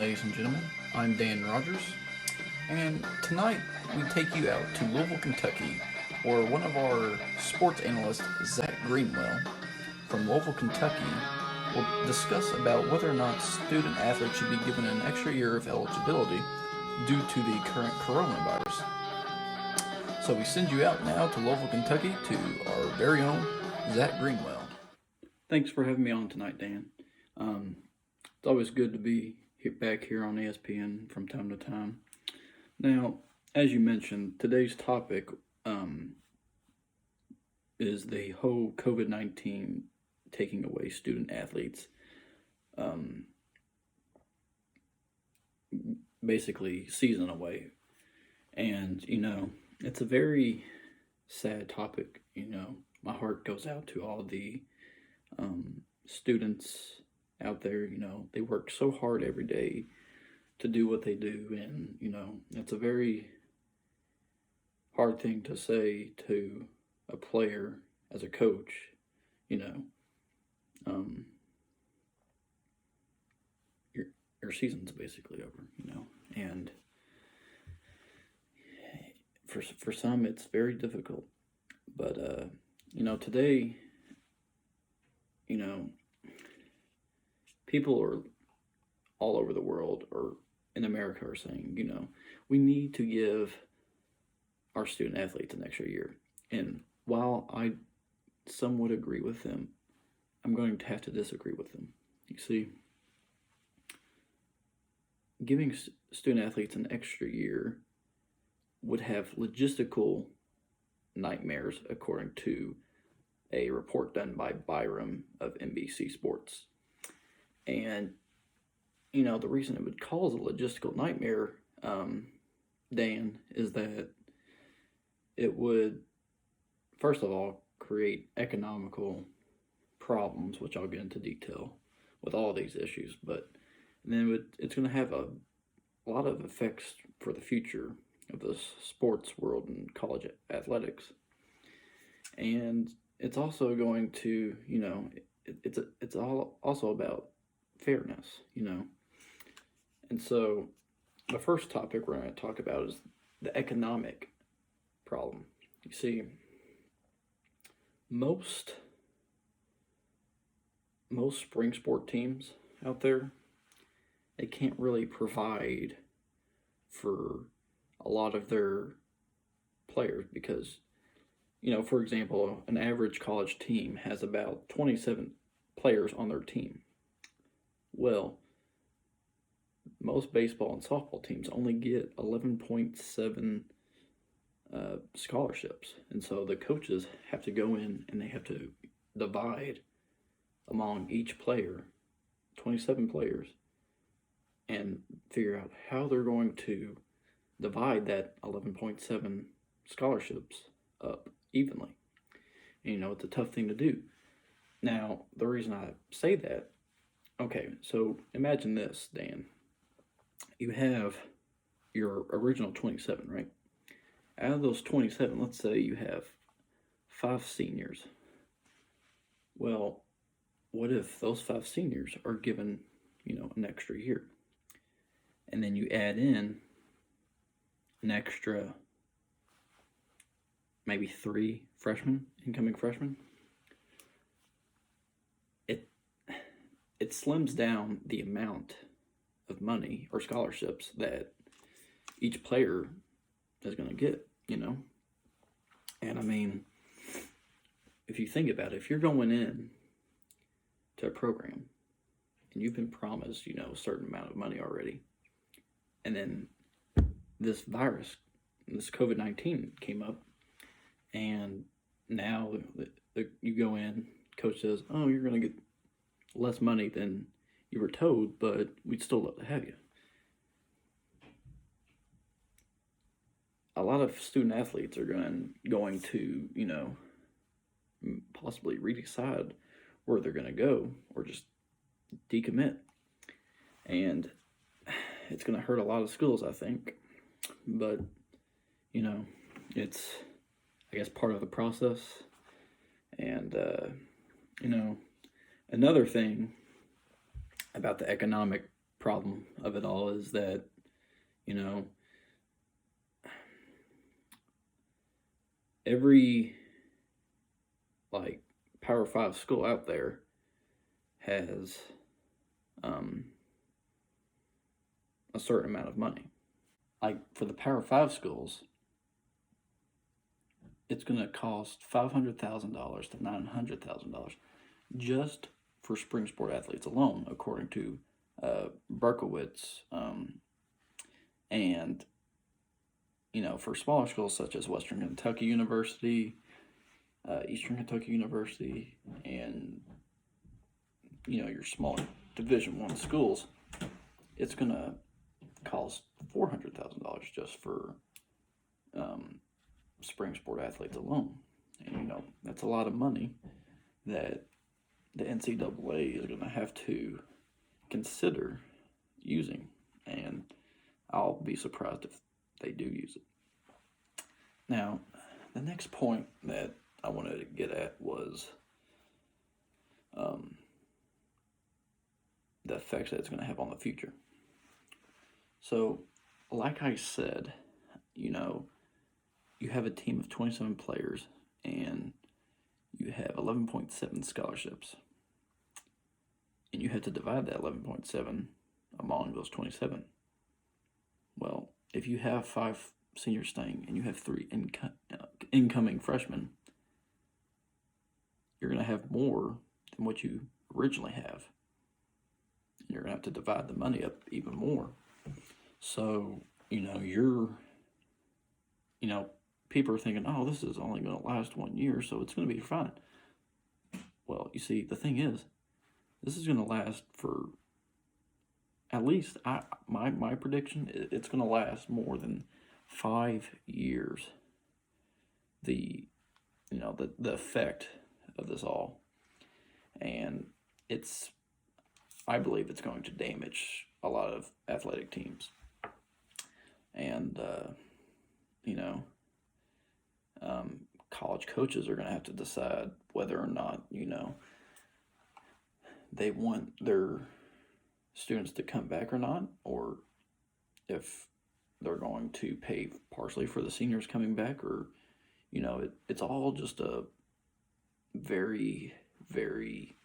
ladies and gentlemen. I'm Dan Rogers, and tonight we take you out to Louisville, Kentucky, where one of our sports analysts, Zach Greenwell, from Louisville, Kentucky, will discuss about whether or not student athletes should be given an extra year of eligibility due to the current coronavirus. So we send you out now to Louisville, Kentucky, to our very own Zach Greenwell. Thanks for having me on tonight, Dan. It's always good to be back here on ESPN from time to time. Now, as you mentioned, today's topic is the whole COVID-19 taking away student athletes. Basically, season away. And, it's a very sad topic. My heart goes out to all the students out there. They work so hard every day to do what they do, and it's a very hard thing to say to a player as a coach. Your season's basically over. And for some it's very difficult, but today, people are all over the world, or in America, are saying, we need to give our student athletes an extra year. And while I somewhat agree with them, I'm going to have to disagree with them. You see, giving student athletes an extra year would have logistical nightmares, according to a report done by Byram of NBC Sports. And, the reason it would cause a logistical nightmare, Dan, is that it would, first of all, create economical problems, which I'll get into detail with all these issues. But then it's going to have a lot of effects for the future of the sports world and college athletics. And it's also going to, it's all also about fairness, And so the first topic we're going to talk about is the economic problem. You see, most spring sport teams out there, they can't really provide for a lot of their players because, for example, an average college team has about 27 players on their team. Well, most baseball and softball teams only get 11.7 scholarships. And so the coaches have to go in and they have to divide among each player, 27 players, and figure out how they're going to divide that 11.7 scholarships up evenly. And, it's a tough thing to do. Now, the reason I say that, okay, so imagine this, Dan. You have your original 27, right? Out of those 27, let's say you have 5 seniors. Well, what if those 5 seniors are given, an extra year? And then you add in an extra maybe 3 freshmen, incoming freshmen. It slims down the amount of money or scholarships that each player is going to get, And I mean, if you think about it, if you're going in to a program and you've been promised, a certain amount of money already, and then this virus, this COVID-19 came up, and now you go in, coach says, oh, you're going to get less money than you were told, but we'd still love to have you. A lot of student athletes are going to, possibly redecide where they're going to go or just decommit. And it's going to hurt a lot of schools, I think. But, it's, I guess, part of the process. And, another thing about the economic problem of it all is that, you know, every like Power 5 school out there has a certain amount of money. Like for the Power 5 schools, it's going to cost $500,000 to $900,000 just for spring sport athletes alone, according to Berkowitz. And, for smaller schools such as Western Kentucky University, Eastern Kentucky University, and, your smaller Division I schools, it's going to cost $400,000 just for spring sport athletes alone. And, that's a lot of money that the NCAA is going to have to consider using, and I'll be surprised if they do use it. Now, the next point that I wanted to get at was the effects that it's going to have on the future. So, like I said, you have a team of 27 players and you have 11.7 scholarships. And you have to divide that 11.7 among those 27. Well, if you have 5 seniors staying and you have 3 incoming freshmen, you're going to have more than what you originally have. And you're going to have to divide the money up even more. So, people are thinking, oh, this is only going to last 1 year, so it's going to be fine. Well, you see, the thing is, this is going to last for at least, my prediction, it's going to last more than 5 years. The effect of this all. And I believe it's going to damage a lot of athletic teams. And, college coaches are going to have to decide whether or not, they want their students to come back or not, or if they're going to pay partially for the seniors coming back, or, it's all just a very, very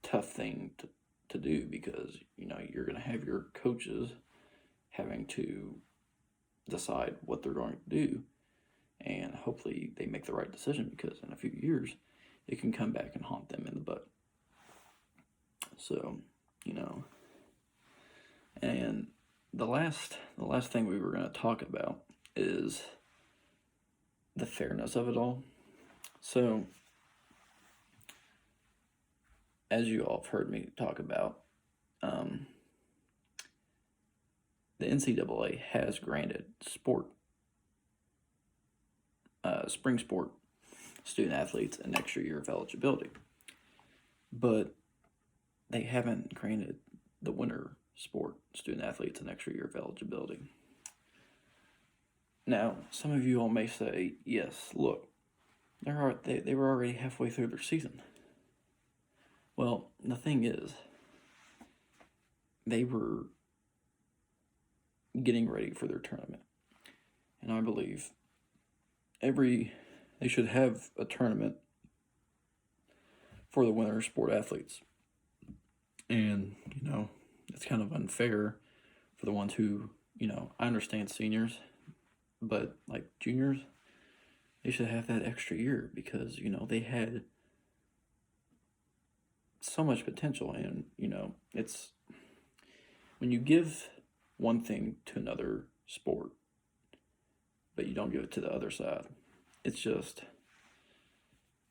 tough thing to do, because, you're going to have your coaches having to decide what they're going to do, and hopefully they make the right decision, because in a few years it can come back and haunt them in the butt. So, and the last thing we were going to talk about is the fairness of it all. So, as you all have heard me talk about, the NCAA has granted spring sport student athletes an extra year of eligibility, but they haven't granted the winter sport student athletes an extra year of eligibility. Now, some of you all may say, yes, look, they were already halfway through their season. Well, the thing is, they were getting ready for their tournament. And I believe they should have a tournament for the winter sport athletes. And, it's kind of unfair for the ones who, I understand seniors, but like juniors, they should have that extra year, because, they had so much potential. And, it's when you give one thing to another sport, but you don't give it to the other side, it's just,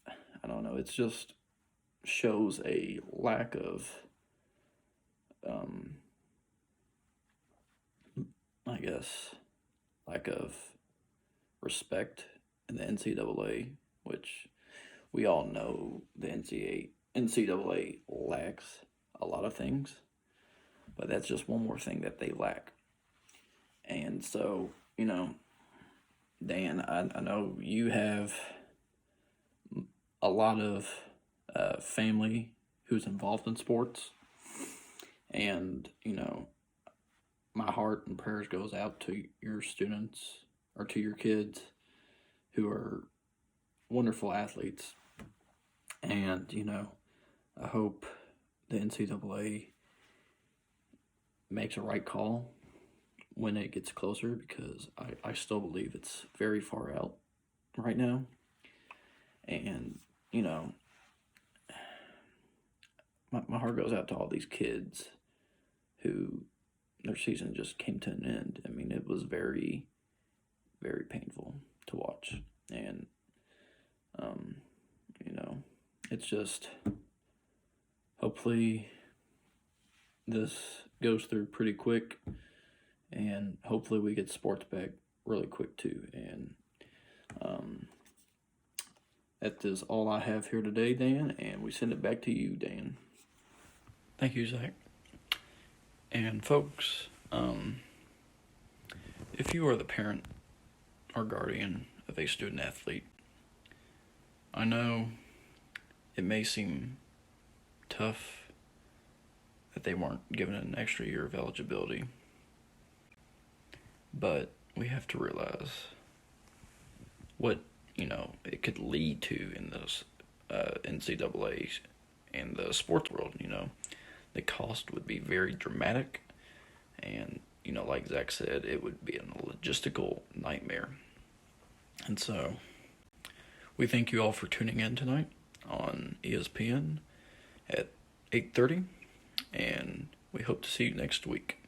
I don't know, it's just shows a lack of, lack of respect in the NCAA, which we all know the NCAA lacks a lot of things, but that's just one more thing that they lack. And so, Dan, I know you have a lot of family who's involved in sports, And, my heart and prayers goes out to your students or to your kids who are wonderful athletes. And, I hope the NCAA makes a right call when it gets closer, because I still believe it's very far out right now. And, my heart goes out to all these kids who their season just came to an end. I mean, it was very, very painful to watch. And, it's just, hopefully this goes through pretty quick, and hopefully we get sports back really quick too. And that is all I have here today, Dan, and we send it back to you, Dan. Thank you, Zach. And folks, if you are the parent or guardian of a student athlete, I know it may seem tough that they weren't given an extra year of eligibility, but we have to realize what it could lead to in this NCAA and the sports world. The cost would be very dramatic, and like Zach said, it would be a logistical nightmare. And so we thank you all for tuning in tonight on ESPN at 8:30, and we hope to see you next week.